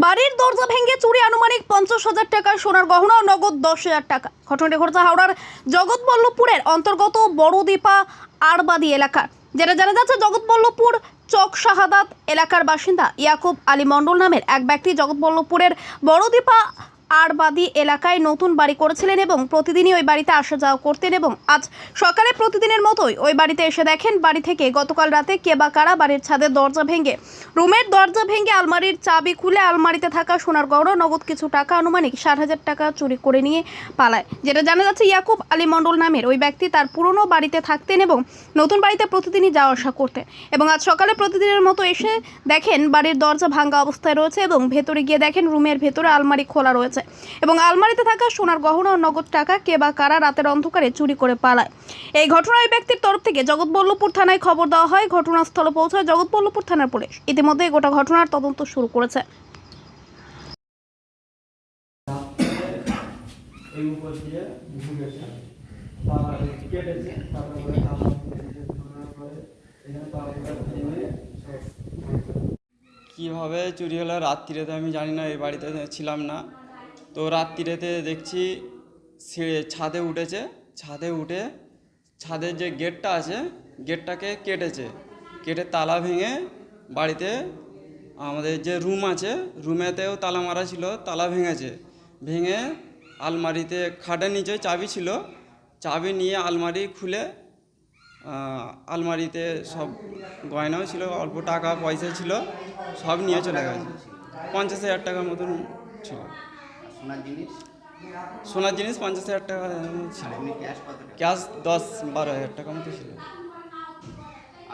বাড়ির দরজা ভেঙে চুরি আনুমানিক 50,000 টাকার সোনার গহনা ও নগদ 10,000 টাকা। ঘটনাটি ঘটেছে হাওড়ার জগৎবল্লভপুরের অন্তর্গত বড়দীপা আড়বাদি এলাকার। যেটা জানা যাচ্ছে, জগৎবল্লভপুর চক শাহাদাত এলাকার বাসিন্দা ইয়াকুব আলী মণ্ডল নামের এক ব্যক্তি জগৎবল্লভপুরের বড়দীপা আড়বাদি এলাকায় নতুন বাড়ি করেছিলেন এবং প্রতিদিনই ওই বাড়িতে আসা যাওয়া করতেন এবং আজ সকালে প্রতিদিনের মতোই ওই বাড়িতে এসে দেখেন বাড়ি থেকে গতকাল রাতে কে বা কারা বাড়ির ছাদের দরজা ভেঙে রুমের দরজা ভেঙে আলমারির চাবি খুলে আলমারিতে থাকা সোনার গহনা নগদ কিছু টাকা আনুমানিক 60,000 টাকা চুরি করে নিয়ে পালায়। যেটা জানা যাচ্ছে, ইয়াকুব আলী মণ্ডল নামের ওই ব্যক্তি তার পুরনো বাড়িতে থাকতেন এবং নতুন বাড়িতে প্রতিদিনই যাওয়া আসা করতেন এবং আজ সকালে প্রতিদিনের মতো এসে দেখেন বাড়ির দরজা ভাঙা অবস্থায় রয়েছে এবং ভেতরে গিয়ে দেখেন রুমের ভেতরে আলমারি খোলা রয়েছে এবং আলমারিতে থাকা সোনার গহনা ও নগদ টাকা কে বা কারা রাতের অন্ধকারে চুরি করে পালায়। এই ঘটনায় ওই ব্যক্তির তরফ থেকে জগৎবল্লভপুর থানায় খবর দেওয়া হয়। ঘটনাস্থলে পৌঁছায় জগৎবল্লভপুর থানার পুলিশ। ইতিমধ্যে গোটা ঘটনার তদন্ত শুরু করেছে। কীভাবে চুরি হলো রাত্রিতে আমি জানি না, এই বাড়িতে ছিলাম না। তো রাত্রিতে দেখছি ছাদে উঠেছে, ছাদে উঠে ছাদের যে গেটটা আছে গেটটাকে কেটে তালা ভেঙে বাড়িতে আমাদের যে রুম আছে রুমেতেও তালা মারা ছিল, তালা ভেঙে আলমারিতে খাটের নিচে চাবি ছিল, চাবি নিয়ে আলমারি খুলে আলমারিতে সব গয়নাও ছিল, অল্প টাকা পয়সা ছিল, সব নিয়ে চলে গেছে। 50,000 টাকার মতন ছিল। সোনার জিনিস 50,000 টাকা ছিল। ক্যাশ 10-12,000 টাকার মতো ছিল।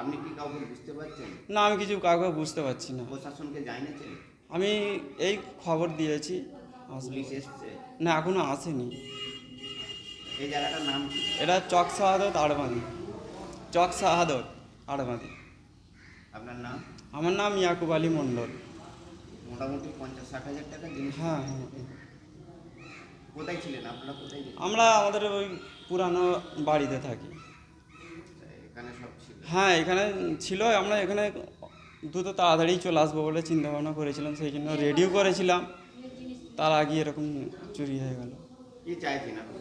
আপনি কি কাউকে বুঝতে পারছেন? না, আমি কিছু কাউকে বুঝতে পারছি না। প্রশাসনকে জানিয়েছেন? আমি এই খবর দিয়েছি। পুলিশ এসছে? না, এখনো আসেনি। এই জায়গাটার নাম কি? এটা চক শাহাদাত আড়বাদি। চক শাহাদাত আড়বাদি। আপনার নাম? আমার নাম ইয়াকুব আলী মণ্ডল। মোটামুটি 50-60,000 টাকা জিনিস। হ্যাঁ। কোথায় ছিলেন আপনারা? কোথায় ছিলেন? আমরা আমাদের ওই পুরানো বাড়িতে থাকি। এখানে সব ছিল? হ্যাঁ, এখানে ছিল। আমরা এখানে দ্রুত তাড়াতাড়ি চলে আসবো বলে চিন্তা ভাবনা করেছিলাম, সেই জন্য রেডিও করেছিলাম। তার আগে এরকম চুরি হয়ে গেল। কি চাইছেন আপনি?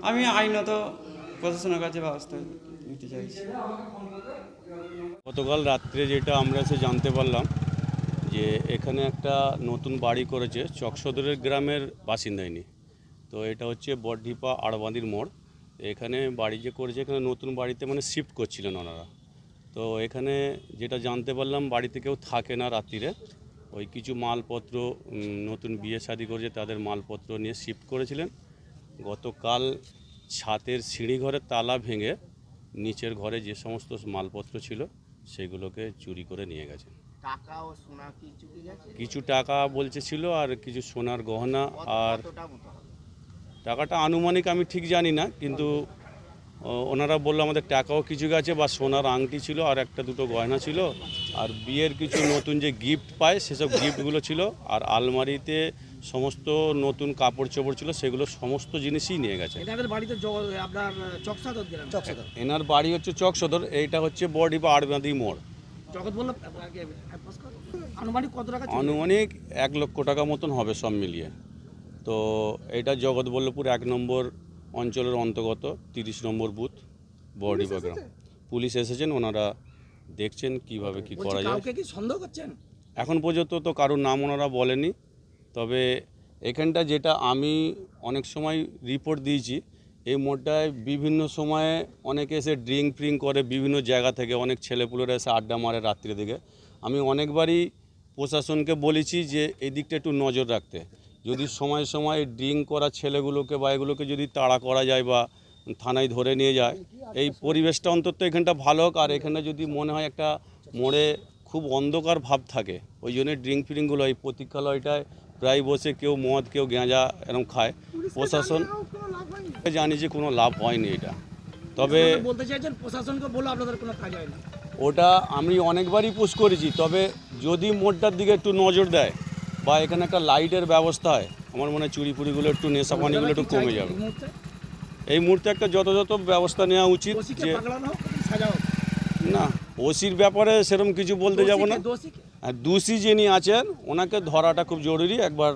আমি আইনত প্রশাসনের কাছে ব্যবস্থা নিতে চাইছি। গতকাল রাত্রে যেটা আমরা এসে জানতে পারলাম যে এখানে একটা নতুন বাড়ি করেছে চকসদরের গ্রামের বাসিন্দা ইনি। তো এটা হচ্ছে বড়দীপা আড়বাদির মোড়। এখানে বাড়ি যে করেছে, এখানে নতুন বাড়িতে মানে শিফট করছিলেন ওনারা। তো এখানে যেটা জানতে পারলাম, বাড়িতে কেউ থাকে না রাত্রিরে। ওই কিছু মালপত্র, নতুন বিয়ে শাদী করেছে তাদের মালপত্র নিয়ে শিফট করেছিলেন। গতকাল ছাদের সিঁড়িঘরের তালা ভেঙে নিচের ঘরে যে সমস্ত মালপত্র ছিল সেগুলোকে চুরি করে নিয়ে গেছে। টাকা ও সোনা কি চুরি গেছে? কিছু টাকা বলছে ছিল আর কিছু সোনার গহনা। আর টাকাটা আনুমানিক আমি ঠিক জানি না, কিন্তু ওনারা বললো আমাদের টাকাও কিছু গেছে, বা সোনার আংটি ছিল আর একটা দুটো গয়না ছিল, আর বিয়ের কিছু নতুন যে গিফট পায় সেসব গিফটগুলো ছিল, আর আলমারিতে সমস্ত নতুন কাপড় চোপড় ছিল, সেগুলো সমস্ত জিনিসই নিয়ে গেছে। এনাদের বাড়িতে আপনার চকসাদর গ্রাম? এনার বাড়ি হচ্ছে চক সদর, এইটা হচ্ছে বড়দীপা আড়বাদি মোড়। আনুমানিক কত টাকা? আনুমানিক 1 লক্ষ টাকা মতন হবে সব মিলিয়ে। তো এটা জগৎবল্লভপুর 1 নম্বর অঞ্চলের অন্তর্গত 30 নম্বর বুথ বড়দীপা গ্রাম। পুলিশ এসেছেন, ওনারা দেখছেন কিভাবে কি করা যায়। কাউকে কি সন্দেহ করছেন? এখন পর্যন্ত তো কারোর নাম ওনারা বলেনি, তবে এখানটা যেটা আমি অনেক সময় রিপোর্ট দিয়েছি, এই মোড়টায় বিভিন্ন সময়ে অনেকে এসে ড্রিঙ্ক করে, বিভিন্ন জায়গা থেকে অনেক ছেলেপুলেরা এসে আড্ডা মারে রাত্রির দিকে। আমি অনেকবারই প্রশাসনকে বলেছি যে এই দিকটা একটু নজর রাখতে, যদি সময় সময় ড্রিঙ্ক করা ছেলেগুলোকে বা এগুলোকে যদি তাড়া করা যায় বা থানায় ধরে নিয়ে যায়, এই পরিবেশটা অন্তত এখানটা ভালো হোক। আর এখানে যদি মনে হয় একটা মোড়ে খুব অন্ধকার ভাব থাকে, ওই জন্য ড্রিঙ্কগুলো এই প্রতীক্ষালয়টায় প্রায় বসে কেউ মদ কেউ গাঁজা এরকম খায়। প্রশাসন জানি যে কোনো লাভ হয়নি এটা। তবে বলতে চাইছেন প্রশাসনকে বলে আপনাদের কোনো কাজ হয়নি? ওটা আমি অনেকবারই পুশ করেছি, তবে যদি মোড়টার দিকে একটু নজর দেয় বা এখানে একটা লাইটের ব্যবস্থা হয়, আমার মনে হয় চুরি ফুরিগুলো একটু, নেশা পানিগুলো একটু কমে যাবে। এই মুহূর্তে একটা যথাযথ ব্যবস্থা নেওয়া উচিত। যে না, ওসির ব্যাপারে সেরকম কিছু বলতে যাব না। আর দোষী যিনি আছেন ওনাকে ধরাটা খুব জরুরি। একবার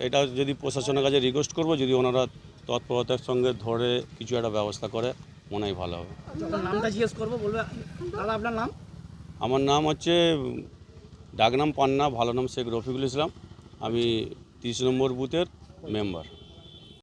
এটা যদি প্রশাসনের কাছে রিকোয়েস্ট করব, যদি ওনারা তৎপরতার সঙ্গে ধরে কিছু একটা ব্যবস্থা করে মনে হয় ভালো হবে। যখন নামটা জিজ্ঞেস করবো বলবে দাদা আপনার নাম? আমার নাম হচ্ছে ডাকনাম পান্না, ভালো নাম শেখ রফিকুল ইসলাম। আমি 30 নম্বর বুথের মেম্বার।